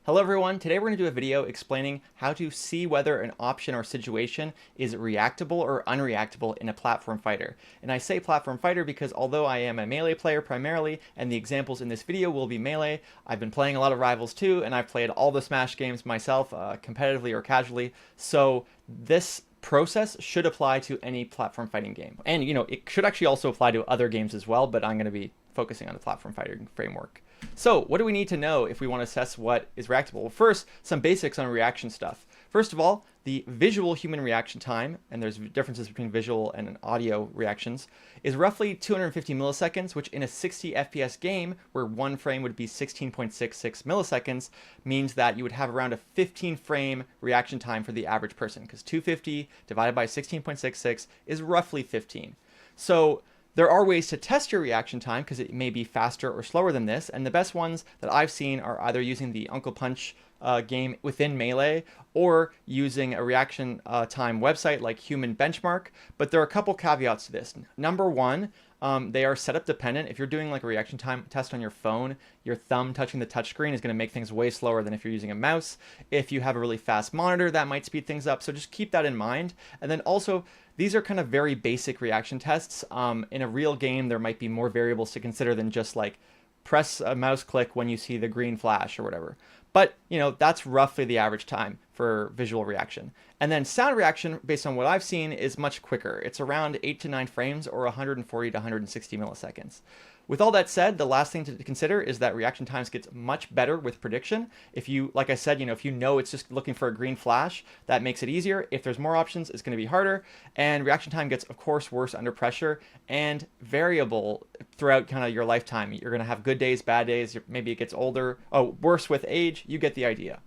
Hello everyone, today we're going to do a video explaining how to see whether an option or situation is reactable or unreactable in a platform fighter. And I say platform fighter because although I am a melee player primarily, and the examples in this video will be melee, I've been playing a lot of Rivals too, and I've played all the Smash games myself, competitively or casually, so this process should apply to any platform fighting game. And it should actually also apply to other games as well, but I'm going to be focusing on the platform fighting framework. So what do we need to know if we want to assess what is reactable? Well, first, some basics on reaction stuff. First of all, the visual human reaction time, and there's differences between visual and audio reactions, is roughly 250 milliseconds, which in a 60 FPS game, where one frame would be 16.66 milliseconds, means that you would have around a 15 frame reaction time for the average person, because 250 divided by 16.66 is roughly 15. So there are ways to test your reaction time because it may be faster or slower than this, and the best ones that I've seen are either using the Uncle Punch game within Melee or using a reaction time website like Human Benchmark, but there are a couple caveats to this. Number one, they are setup dependent. If you're doing like a reaction time test on your phone, your thumb touching the touchscreen is going to make things way slower than if you're using a mouse. If you have a really fast monitor, that might speed things up, so just keep that in mind. And then also, these are kind of very basic reaction tests. In a real game, there might be more variables to consider than just like press a mouse click when you see the green flash or whatever. But, that's roughly the average time for visual reaction. And then sound reaction, based on what I've seen, is much quicker. It's around 8 to 9 frames or 140 to 160 milliseconds. With all that said, the last thing to consider is that reaction times gets much better with prediction. If you, like I said, if you know it's just looking for a green flash, that makes it easier. If there's more options, it's going to be harder. And reaction time gets, of course, worse under pressure and variable throughout kind of your lifetime. You're going to have good days, bad days. Maybe it gets older. Oh, worse with age. You get the idea.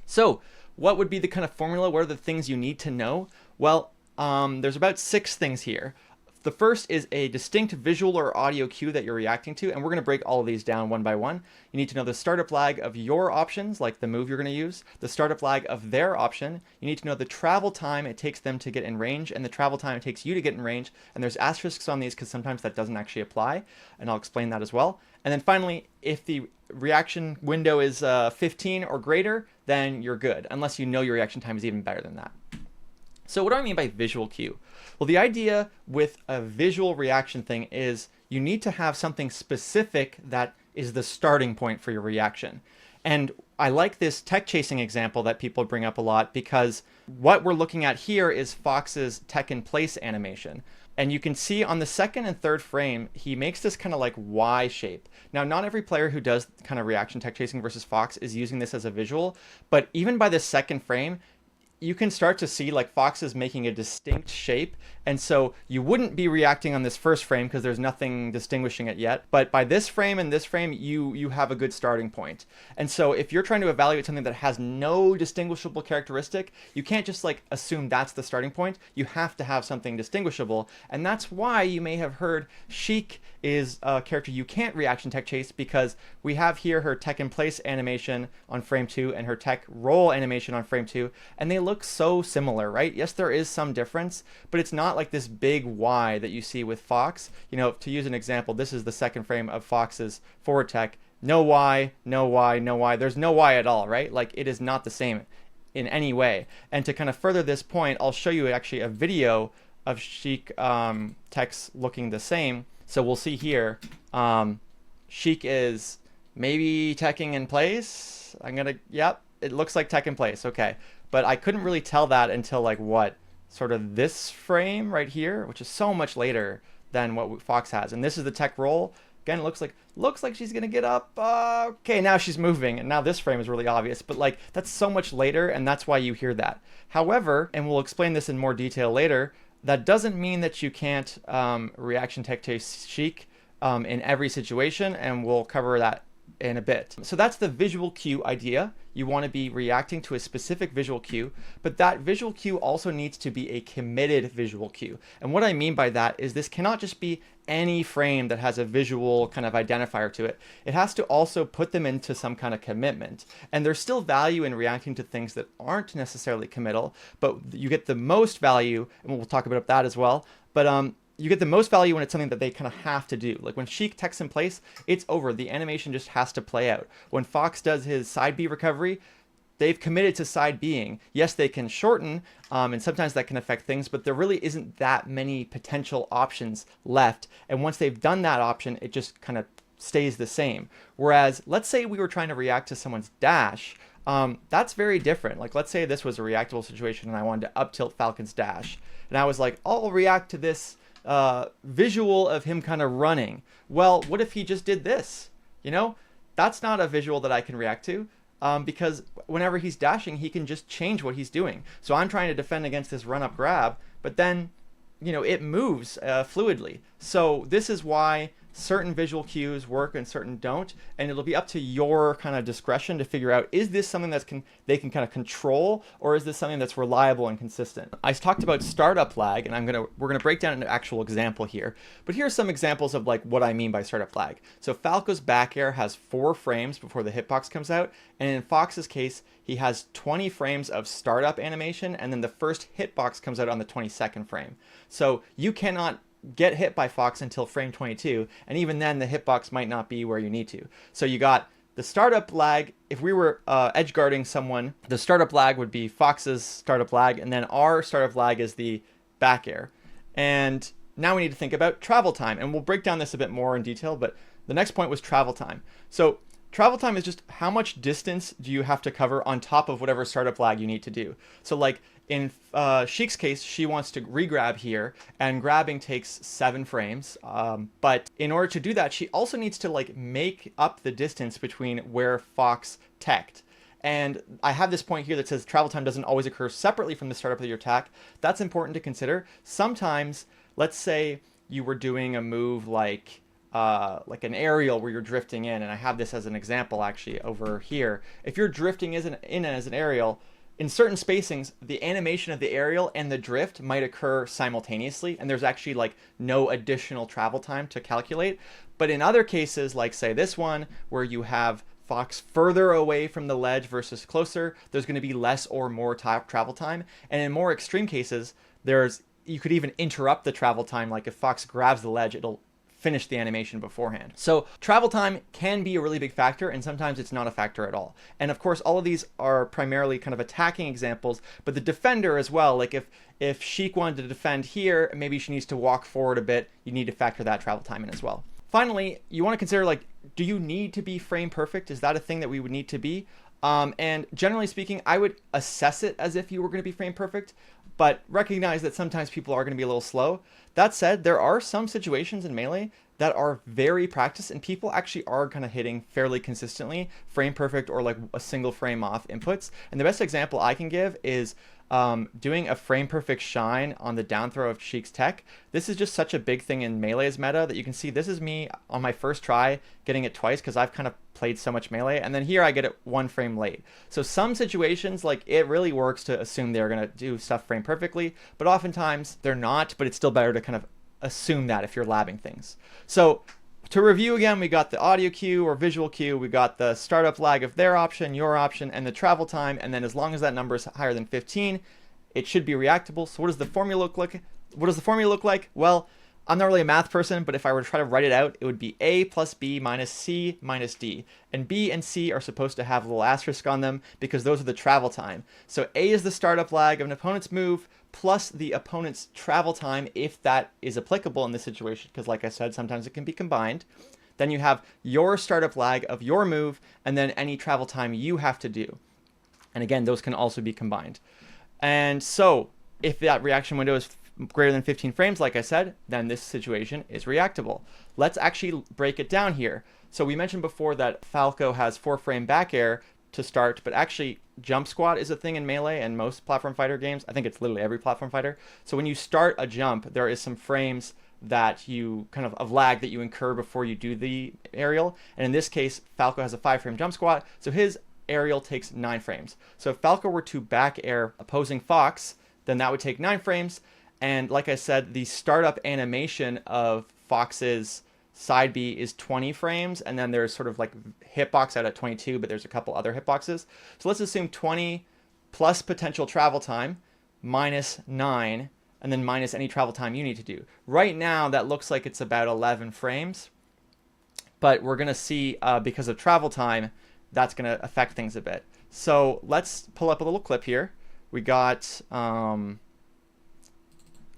So what would be the kind of formula? What are the things you need to know? Well, there's about 6 things here. The first is a distinct visual or audio cue that you're reacting to, and we're going to break all of these down one by one. You need to know the startup lag of your options, like the move you're going to use, the startup lag of their option. You need to know the travel time it takes them to get in range, and the travel time it takes you to get in range. And there's asterisks on these because sometimes that doesn't actually apply, and I'll explain that as well. And then finally, if the reaction window is 15 or greater, then you're good, unless you know your reaction time is even better than that. So what do I mean by visual cue? Well, the idea with a visual reaction thing is you need to have something specific that is the starting point for your reaction. And I like this tech chasing example that people bring up a lot because what we're looking at here is Fox's tech in place animation. And you can see on the second and third frame, he makes this kind of like Y shape. Now, not every player who does kind of reaction tech chasing versus Fox is using this as a visual, but even by the second frame, you can start to see like Fox is making a distinct shape. And so you wouldn't be reacting on this first frame because there's nothing distinguishing it yet. But by this frame and this frame, you have a good starting point. And so if you're trying to evaluate something that has no distinguishable characteristic, you can't just like assume that's the starting point. You have to have something distinguishable. And that's why you may have heard Sheik is a character you can't reaction tech chase because we have here her tech in place animation on frame 2 and her tech roll animation on frame 2. And they look so similar, right? Yes, there is some difference, but it's not like this big Y that you see with Fox. To use an example, this is the second frame of Fox's forward tech. No Y, no Y, no Y. There's no Y at all, right? Like it is not the same in any way. And to kind of further this point, I'll show you actually a video of Sheik techs looking the same. So we'll see here, Sheik is maybe teching in place. Yep, it looks like tech in place. Okay. But I couldn't really tell that until like sort of this frame right here, which is so much later than what Fox has. And this is the tech roll. Again, it looks like she's gonna get up. Okay, now she's moving, and now this frame is really obvious. But like that's so much later, and that's why you hear that. However, and we'll explain this in more detail later, that doesn't mean that you can't reaction tech chase Sheik in every situation, and we'll cover that in a bit. So that's the visual cue idea. You want to be reacting to a specific visual cue, but that visual cue also needs to be a committed visual cue. And what I mean by that is this cannot just be any frame that has a visual kind of identifier to it. It has to also put them into some kind of commitment. And there's still value in reacting to things that aren't necessarily committal, but you get the most value, and we'll talk about that as well. But you get the most value when it's something that they kind of have to do. Like when Sheik techs in place, it's over. The animation just has to play out. When Fox does his side B recovery, they've committed to side Bing. Yes, they can shorten, and sometimes that can affect things, but there really isn't that many potential options left. And once they've done that option, it just kind of stays the same. Whereas, let's say we were trying to react to someone's dash, that's very different. Like, let's say this was a reactable situation and I wanted to up tilt Falcon's dash. And I was like, I'll react to this visual of him kind of running. Well, what if he just did this? You know, that's not a visual that I can react to. Because whenever he's dashing, he can just change what he's doing. So I'm trying to defend against this run-up grab, but then, you know, it moves fluidly. So this is why certain visual cues work and certain don't, and it'll be up to your kind of discretion to figure out, is this something that's they can kind of control, or is this something that's reliable and consistent? I talked about startup lag, and we're gonna break down an actual example here. But here are some examples of like what I mean by startup lag. So Falco's back air has 4 frames before the hitbox comes out, and in Fox's case, he has 20 frames of startup animation, and then the first hitbox comes out on the 22nd frame. So you cannot get hit by Fox until frame 22, and even then the hitbox might not be where you need to. So you got the startup lag. If we were edge guarding someone, the startup lag would be Fox's startup lag, and then our startup lag is the back air. And now we need to think about travel time, and we'll break down this a bit more in detail, but the next point was travel time. So travel time is just how much distance do you have to cover on top of whatever startup lag you need to do. So like in Sheik's case, she wants to regrab here, and grabbing takes 7 frames. But in order to do that, she also needs to like make up the distance between where Fox teched. And I have this point here that says travel time doesn't always occur separately from the startup of your attack. That's important to consider. Sometimes, let's say you were doing a move like an aerial where you're drifting in, and I have this as an example actually over here. If you're drifting in as an aerial, in certain spacings, the animation of the aerial and the drift might occur simultaneously, and there's actually like no additional travel time to calculate. But in other cases, like say this one, where you have Fox further away from the ledge versus closer, there's going to be less or more travel time. And in more extreme cases, you could even interrupt the travel time. Like if Fox grabs the ledge, it'll finish the animation beforehand. So travel time can be a really big factor, and sometimes it's not a factor at all. And of course, all of these are primarily kind of attacking examples, but the defender as well, like if Sheik wanted to defend here, maybe she needs to walk forward a bit, you need to factor that travel time in as well. Finally, you want to consider, like, do you need to be frame perfect? Is that a thing that we would need to be? And generally speaking, I would assess it as if you were going to be frame perfect, but recognize that sometimes people are going to be a little slow. That said, there are some situations in Melee that are very practiced, and people actually are kind of hitting fairly consistently frame perfect or like a single frame off inputs. And the best example I can give is doing a frame perfect shine on the down throw of Sheik's tech. This is just such a big thing in Melee's meta that you can see this is me on my first try getting it twice because I've kind of played so much Melee, and then here I get it 1 frame late. So some situations, like, it really works to assume they're going to do stuff frame perfectly, but oftentimes they're not, but it's still better to kind of assume that if you're labbing things. So to review again, we got the audio cue or visual cue, we got the startup lag of their option, your option, and the travel time, and then as long as that number is higher than 15, it should be reactable. So what does the formula look like? Well, I'm not really a math person, but if I were to try to write it out, it would be A plus B minus C minus D. And B and C are supposed to have a little asterisk on them because those are the travel time. So A is the startup lag of an opponent's move plus the opponent's travel time, if that is applicable in this situation, because like I said, sometimes it can be combined. Then you have your startup lag of your move, and then any travel time you have to do. And again, those can also be combined. And so if that reaction window is greater than 15 frames, like I said, then this situation is reactable. Let's actually break it down here. So we mentioned before that Falco has 4 frame back air to start, but actually jump squat is a thing in Melee and most platform fighter games. I think it's literally every platform fighter. So when you start a jump, there is some frames that you kind of lag that you incur before you do the aerial. And in this case, Falco has a 5 frame jump squat, so his aerial takes 9 frames. So if Falco were to back air opposing Fox, then that would take 9 frames. And like I said, the startup animation of Fox's side B is 20 frames, and then there's sort of like hitbox out at 22, but there's a couple other hitboxes. So let's assume 20 plus potential travel time minus 9, and then minus any travel time you need to do. Right now, that looks like it's about 11 frames, but we're going to see because of travel time, that's going to affect things a bit. So let's pull up a little clip here. We got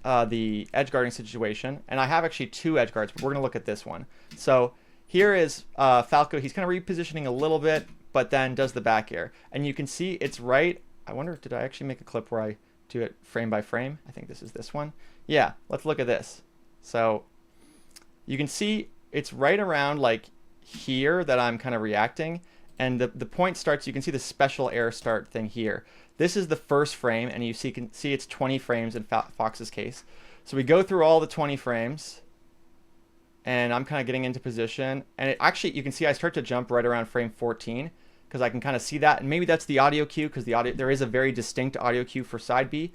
the edge guarding situation, and I have actually 2 edge guards, but we're going to look at this one. So here is Falco. He's kind of repositioning a little bit, but then does the back air. And you can see it's right. I wonder, did I actually make a clip where I do it frame by frame? I think this is this one. Yeah, let's look at this. So you can see it's right around like here that I'm kind of reacting. And the point starts, you can see the special air start thing here. This is the first frame, and you can see it's 20 frames in Fox's case. So we go through all the 20 frames, and I'm kind of getting into position. And it actually, you can see I start to jump right around frame 14, because I can kind of see that. And maybe that's the audio cue, because there is a very distinct audio cue for side B.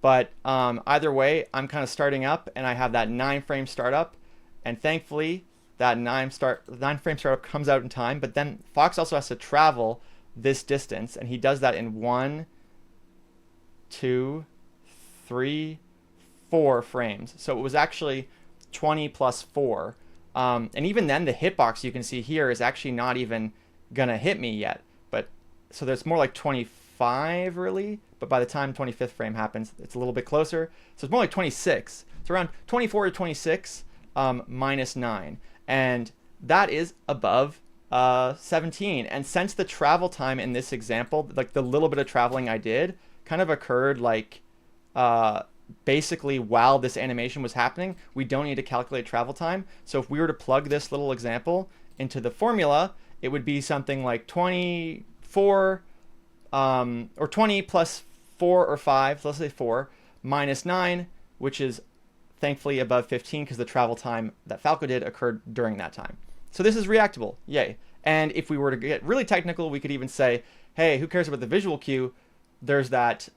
But either way, I'm kind of starting up, and I have that 9-frame startup. And thankfully, that 9-frame startup comes out in time. But then Fox also has to travel this distance, and he does that in 1, 2, 3, 4 frames. So it was actually 20 plus 4. And even then, the hitbox you can see here is actually not even gonna hit me yet. But so there's more like 25 really. But by the time 25th frame happens, it's a little bit closer. So it's more like 26. It's around 24 to 26 minus 9. And that is above 17. And since the travel time in this example, like the little bit of traveling I did, kind of occurred like basically while this animation was happening, we don't need to calculate travel time. So if we were to plug this little example into the formula, it would be something like 24 or 20 plus 4 or 5, so let's say 4, minus 9, which is thankfully above 15 because the travel time that Falco did occurred during that time. So this is reactable, yay. And if we were to get really technical, we could even say, hey, who cares about the visual cue? There's that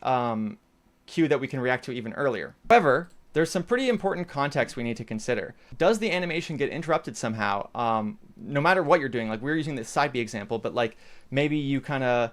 cue that we can react to even earlier. However, there's some pretty important context we need to consider. Does the animation get interrupted somehow? No matter what you're doing, like we're using this side B example, but like maybe you kind of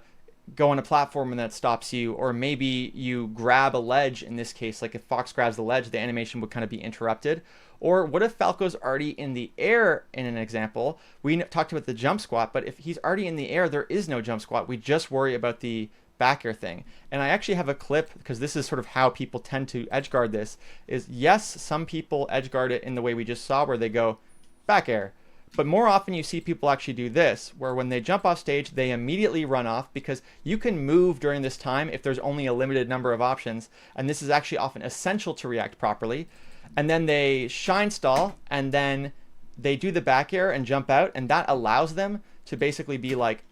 go on a platform and that stops you, or maybe you grab a ledge. In this case, like if Fox grabs the ledge, the animation would kind of be interrupted. Or what if Falco's already in the air in an example? We talked about the jump squat, but if he's already in the air, there is no jump squat. We just worry about the back air thing. And I actually have a clip, because this is sort of how people tend to edge guard this, is yes, some people edge guard it in the way we just saw where they go back air. But more often you see people actually do this, where when they jump off stage, they immediately run off, because you can move during this time if there's only a limited number of options. And this is actually often essential to react properly. And then they shine stall, and then they do the back air and jump out. And that allows them to basically be like,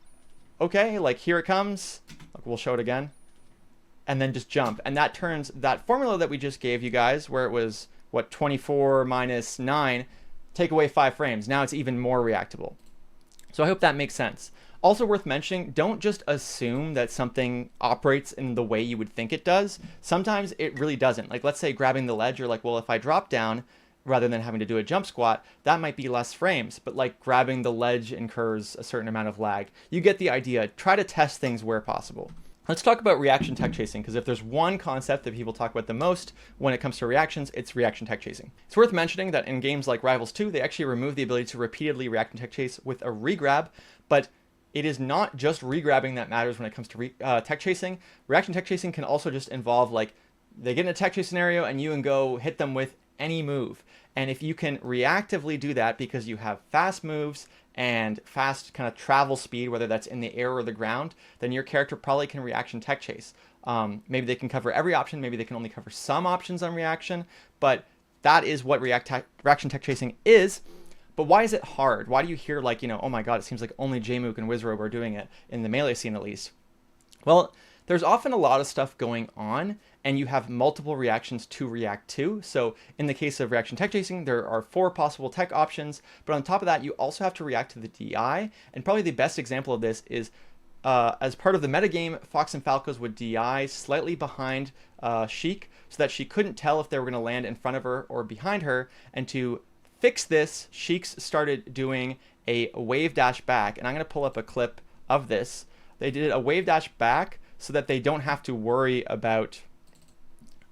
okay, like here it comes. Like we'll show it again. And then just jump. And that turns that formula that we just gave you guys, where it was, what, 24 minus 9, take away 5 frames. Now it's even more reactable. So I hope that makes sense. Also worth mentioning, don't just assume that something operates in the way you would think it does. Sometimes it really doesn't. Like let's say grabbing the ledge, you're like, well, if I drop down rather than having to do a jump squat, that might be less frames. But like grabbing the ledge incurs a certain amount of lag. You get the idea. Try to test things where possible. Let's talk about reaction tech chasing, because if there's one concept that people talk about the most when it comes to reactions, it's reaction tech chasing. It's worth mentioning that in games like Rivals 2, they actually remove the ability to repeatedly reaction tech chase with a regrab, but it is not just regrabbing that matters when it comes to tech chasing. Reaction tech chasing can also just involve like they get in a tech chase scenario and you can go hit them with any move. And if you can reactively do that because you have fast moves and fast kind of travel speed, whether that's in the air or the ground, then your character probably can reaction tech chase. Maybe they can cover every option, maybe they can only cover some options on reaction, but that is what reaction tech chasing is. But why is it hard? Why do you hear like, oh my god, it seems like only Jmook and Wizrobe are doing it, in the melee scene at least? Well, there's often a lot of stuff going on, and you have multiple reactions to react to. So in the case of reaction tech chasing, there are 4 possible tech options, but on top of that, you also have to react to the DI. And probably the best example of this is as part of the metagame, Fox and Falcos would DI slightly behind Sheik, so that she couldn't tell if they were going to land in front of her or behind her. And to fix this, Sheiks started doing a wave dash back, and I'm going to pull up a clip of this. They did a wave dash back so that they don't have to worry about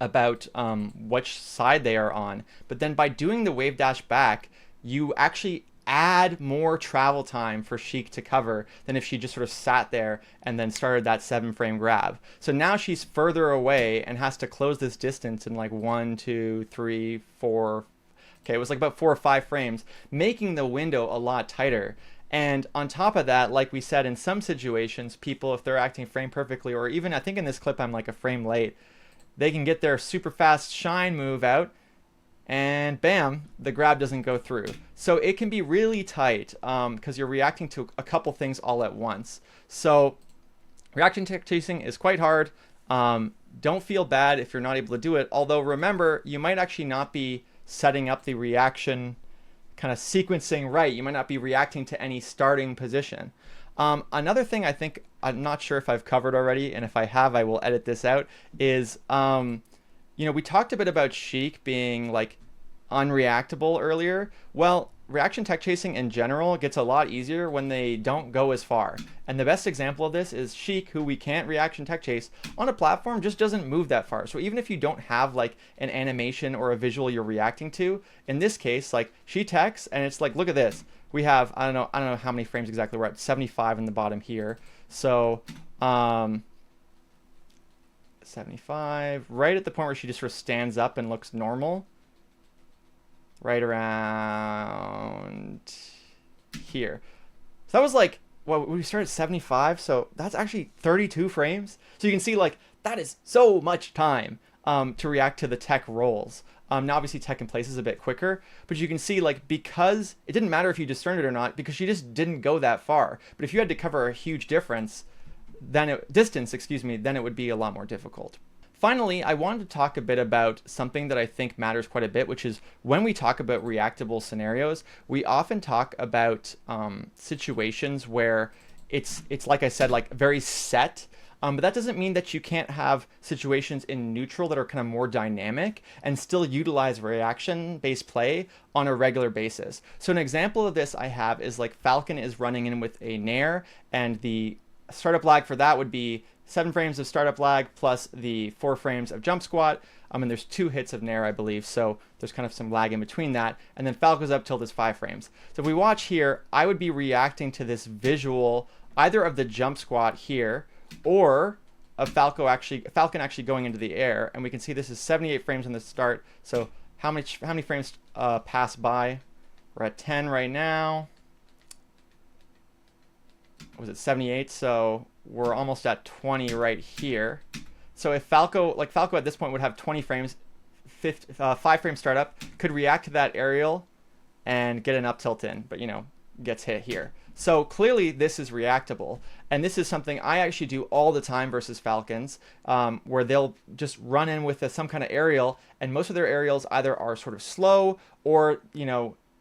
about which side they are on. But then by doing the wave dash back, you actually add more travel time for Sheik to cover than if she just sort of sat there and then started that 7-frame grab. So now she's further away and has to close this distance in like 1, 2, 3, 4. Okay, it was like about 4 or 5 frames, making the window a lot tighter. And on top of that, like we said, in some situations, people, if they're acting frame perfectly, or even I think in this clip I'm like a frame late, they can get their super fast shine move out and bam, the grab doesn't go through. So it can be really tight because you're reacting to a couple things all at once. So reaction tech chasing is quite hard. Don't feel bad if you're not able to do it. Although remember, you might actually not be setting up the reaction kind of sequencing right. You might not be reacting to any starting position. Another thing I think, I'm not sure if I've covered already, and if I have, I will edit this out, is, we talked a bit about Sheik being like unreactable earlier. Well, reaction tech chasing in general gets a lot easier when they don't go as far. And the best example of this is Sheik, who we can't reaction tech chase on a platform, just doesn't move that far. So even if you don't have like an animation or a visual you're reacting to, in this case, like she techs and it's like, look at this. We have, I don't know how many frames exactly. We're at 75 in the bottom here. So 75, right at the point where she just sort of stands up and looks normal. Right around here. So that was like, well, we started at 75, so that's actually 32 frames. So you can see like that is so much time to react to the tech rolls. Now obviously tech in place is a bit quicker, but you can see like because it didn't matter if you discerned it or not because she just didn't go that far. But if you had to cover a huge distance, then it would be a lot more difficult. Finally, I wanted to talk a bit about something that I think matters quite a bit, which is when we talk about reactable scenarios, we often talk about situations where it's like I said, like very set. But that doesn't mean that you can't have situations in neutral that are kind of more dynamic and still utilize reaction-based play on a regular basis. So an example of this I have is like Falcon is running in with a Nair, and the startup lag for that would be 7 frames of startup lag plus the 4 frames of jump squat. And there's 2 hits of Nair, I believe, so there's kind of some lag in between that. And then Falco's up tilt is 5 frames. So if we watch here, I would be reacting to this visual either of the jump squat here or of Falcon actually going into the air. And we can see this is 78 frames on the start. So how many frames pass by? We're at 10 right now. Was it 78? So we're almost at 20 right here. So if Falco at this point would have 20 frames, 5 frame startup, could react to that aerial and get an up tilt in, but gets hit here. So clearly this is reactable, and this is something I actually do all the time versus Falcons, where they'll just run in with some kind of aerial, and most of their aerials either are sort of slow or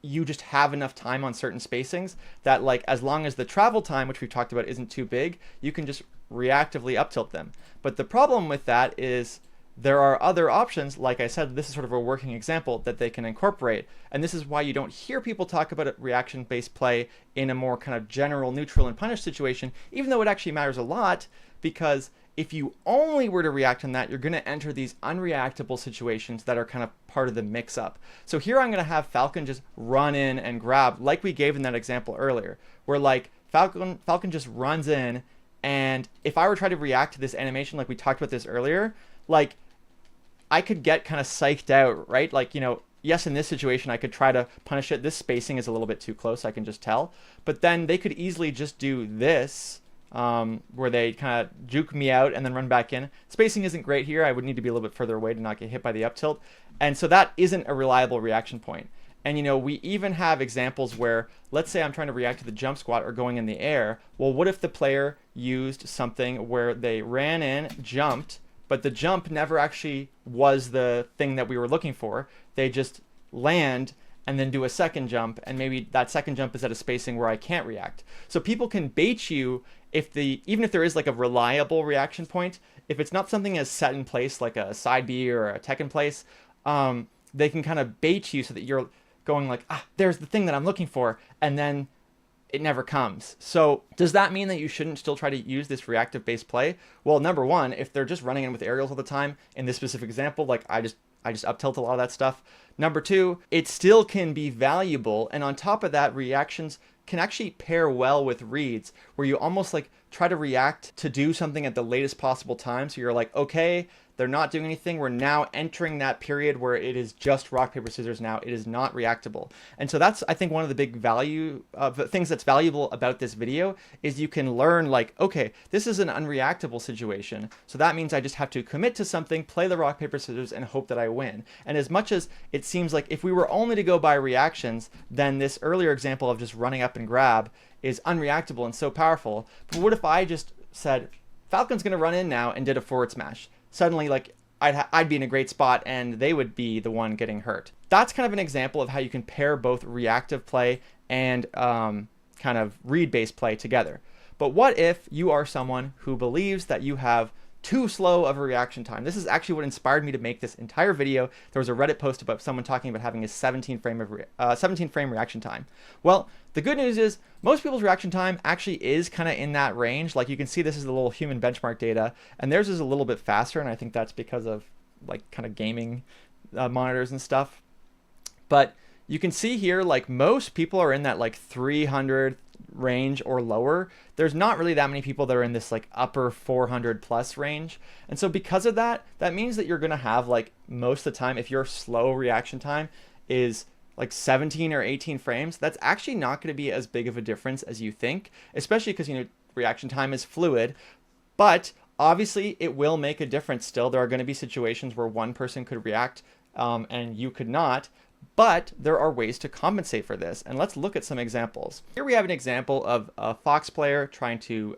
you just have enough time on certain spacings that like as long as the travel time, which we've talked about, isn't too big, you can just reactively up tilt them. But the problem with that is there are other options. Like I said, this is sort of a working example that they can incorporate. And this is why you don't hear people talk about reaction-based play in a more kind of general neutral and punish situation, even though it actually matters a lot, because if you only were to react on that, you're going to enter these unreactable situations that are kind of part of the mix-up. So here I'm going to have Falcon just run in and grab, like we gave in that example earlier, where like Falcon just runs in, and if I were to try to react to this animation like we talked about this earlier, like I could get kind of psyched out, right? Like, yes, in this situation, I could try to punish it. This spacing is a little bit too close, I can just tell. But then they could easily just do this, where they kind of juke me out and then run back in. Spacing isn't great here. I would need to be a little bit further away to not get hit by the up tilt. And so that isn't a reliable reaction point. And, we even have examples where, let's say I'm trying to react to the jump squat or going in the air. Well, what if the player used something where they ran in, jumped, but the jump never actually was the thing that we were looking for. They just land and then do a second jump, and maybe that second jump is at a spacing where I can't react. So people can bait you even if there is like a reliable reaction point, if it's not something as set in place like a side B or a tech in place, they can kind of bait you so that you're going like, there's the thing that I'm looking for, and then it never comes. So does that mean that you shouldn't still try to use this reactive based play? Well, number one, if they're just running in with aerials all the time, in this specific example, like I just up tilt a lot of that stuff. Number two, it still can be valuable. And on top of that, reactions can actually pair well with reads, where you almost like try to react to do something at the latest possible time. So you're like, okay, they're not doing anything. We're now entering that period where it is just rock, paper, scissors now. It is not reactable. And so that's, I think, one of the big things that's valuable about this video is you can learn like, okay, this is an unreactable situation. So that means I just have to commit to something, play the rock, paper, scissors, and hope that I win. And as much as it seems like if we were only to go by reactions, then this earlier example of just running up and grab is unreactable and so powerful. But what if I just said, Falcon's going to run in now and did a forward smash? Suddenly, like, I'd be in a great spot and they would be the one getting hurt. That's kind of an example of how you can pair both reactive play and kind of read-based play together. But what if you are someone who believes that you have too slow of a reaction time? This is actually what inspired me to make this entire video. There was a Reddit post about someone talking about having a 17 frame reaction time. Well, the good news is most people's reaction time actually is kind of in that range. Like you can see, this is a little human benchmark data, and theirs is a little bit faster, and I think that's because of like kind of gaming monitors and stuff. But you can see here, like most people are in that like 300 range or lower. There's not really that many people that are in this like upper 400 plus range. And so because of that, that means that you're going to have like most of the time, if your slow reaction time is like 17 or 18 frames, that's actually not going to be as big of a difference as you think, especially because, you know, reaction time is fluid. But obviously it will make a difference still. There are going to be situations where one person could react and you could not. But there are ways to compensate for this, and let's look at some examples. Here we have an example of a Fox player trying to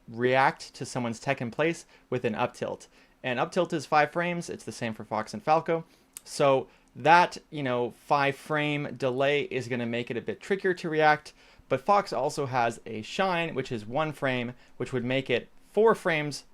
react to someone's tech in place with an up tilt. And up tilt is 5 frames. It's the same for Fox and Falco. So that, you know, 5 frame delay is going to make it a bit trickier to react. But Fox also has a shine, which is 1 frame, which would make it 4 frames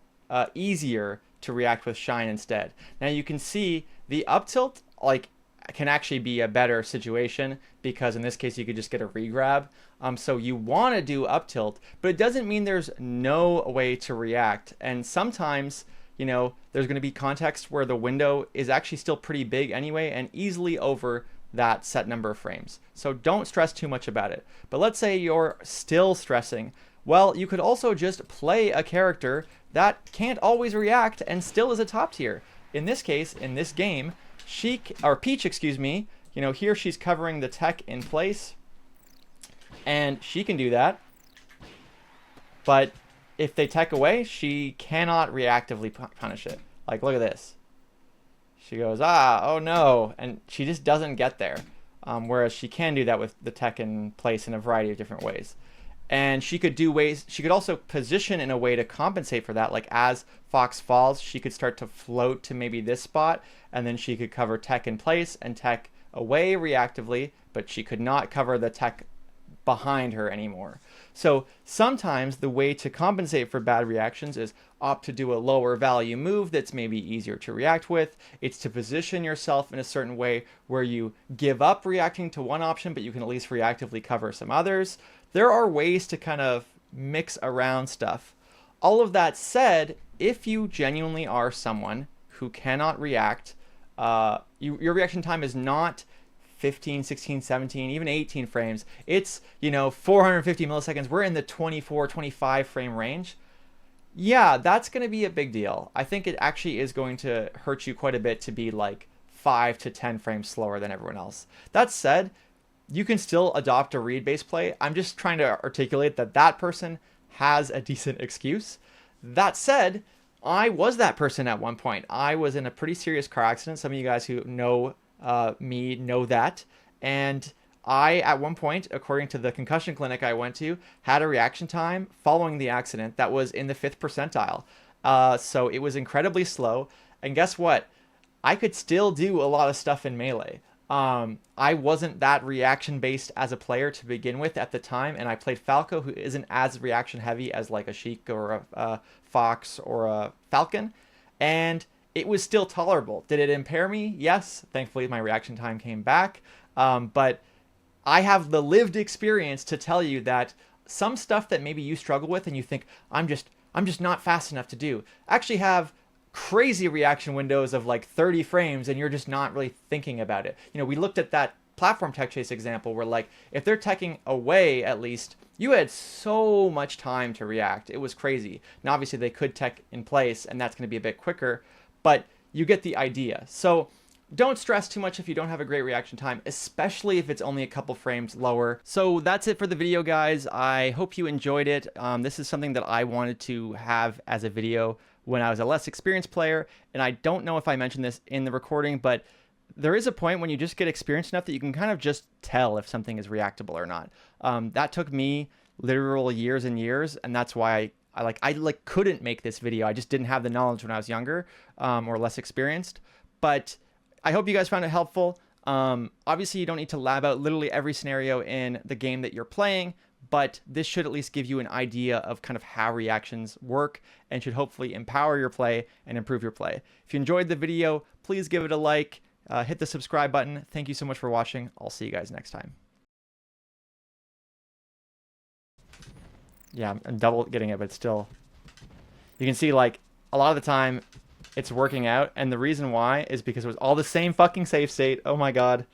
easier to react with shine instead. Now you can see the up tilt, like, can actually be a better situation because in this case you could just get a regrab. So you want to do up tilt, but it doesn't mean there's no way to react. And sometimes, you know, there's going to be context where the window is actually still pretty big anyway and easily over that set number of frames. So don't stress too much about it. But let's say you're still stressing. Well, you could also just play a character that can't always react and still is a top tier. In this case, in this game, Peach, excuse me, you know, here she's covering the tech in place and she can do that. But if they tech away, she cannot reactively punish it. Like, look at this. She goes, oh no, and she just doesn't get there. Whereas she can do that with the tech in place in a variety of different ways. And she could also position in a way to compensate for that. Like as Fox falls, she could start to float to maybe this spot, and then she could cover tech in place and tech away reactively, but she could not cover the tech behind her anymore. So sometimes the way to compensate for bad reactions is opt to do a lower value move that's maybe easier to react with. It's to position yourself in a certain way where you give up reacting to one option, but you can at least reactively cover some others. There are ways to kind of mix around stuff. All of that said, if you genuinely are someone who cannot react, your reaction time is not 15, 16, 17, even 18 frames. It's, you know, 450 milliseconds. We're in the 24, 25 frame range. Yeah, that's going to be a big deal. I think it actually is going to hurt you quite a bit to be like 5 to 10 frames slower than everyone else. That said, you can still adopt a read-based play. I'm just trying to articulate that that person has a decent excuse. That said, I was that person at one point. I was in a pretty serious car accident. Some of you guys who know me know that. And I, at one point, according to the concussion clinic I went to, had a reaction time following the accident that was in the 5th percentile. So it was incredibly slow. And guess what? I could still do a lot of stuff in Melee. I wasn't that reaction based as a player to begin with at the time, and I played Falco, who isn't as reaction heavy as like a Sheik or a Fox or a Falcon, and it was still tolerable. Did it impair me? Yes. Thankfully, my reaction time came back, but I have the lived experience to tell you that some stuff that maybe you struggle with and you think I'm just not fast enough to do actually have crazy reaction windows of like 30 frames, and you're just not really thinking about it. You know, we looked at that platform tech chase example where, like, if they're teching away, at least you had so much time to react. It was crazy. Now obviously they could tech in place and that's going to be a bit quicker, but you get the idea. So don't stress too much if you don't have a great reaction time, especially if it's only a couple frames lower. So that's it for the video, guys. I hope you enjoyed it. This is something that I wanted to have as a video when I was a less experienced player, and I don't know if I mentioned this in the recording, but there is a point when you just get experienced enough that you can kind of just tell if something is reactable or not. That took me literal years and years, and that's why I couldn't make this video. I just didn't have the knowledge when I was younger, or less experienced. But I hope you guys found it helpful. Obviously, you don't need to lab out literally every scenario in the game that you're playing, but this should at least give you an idea of kind of how reactions work and should hopefully empower your play and improve your play. If you enjoyed the video, please give it a like, hit the subscribe button. Thank you so much for watching. I'll see you guys next time. Yeah, I'm double getting it, but still, you can see like a lot of the time it's working out, and the reason why is because it was all the same fucking save state. Oh my god.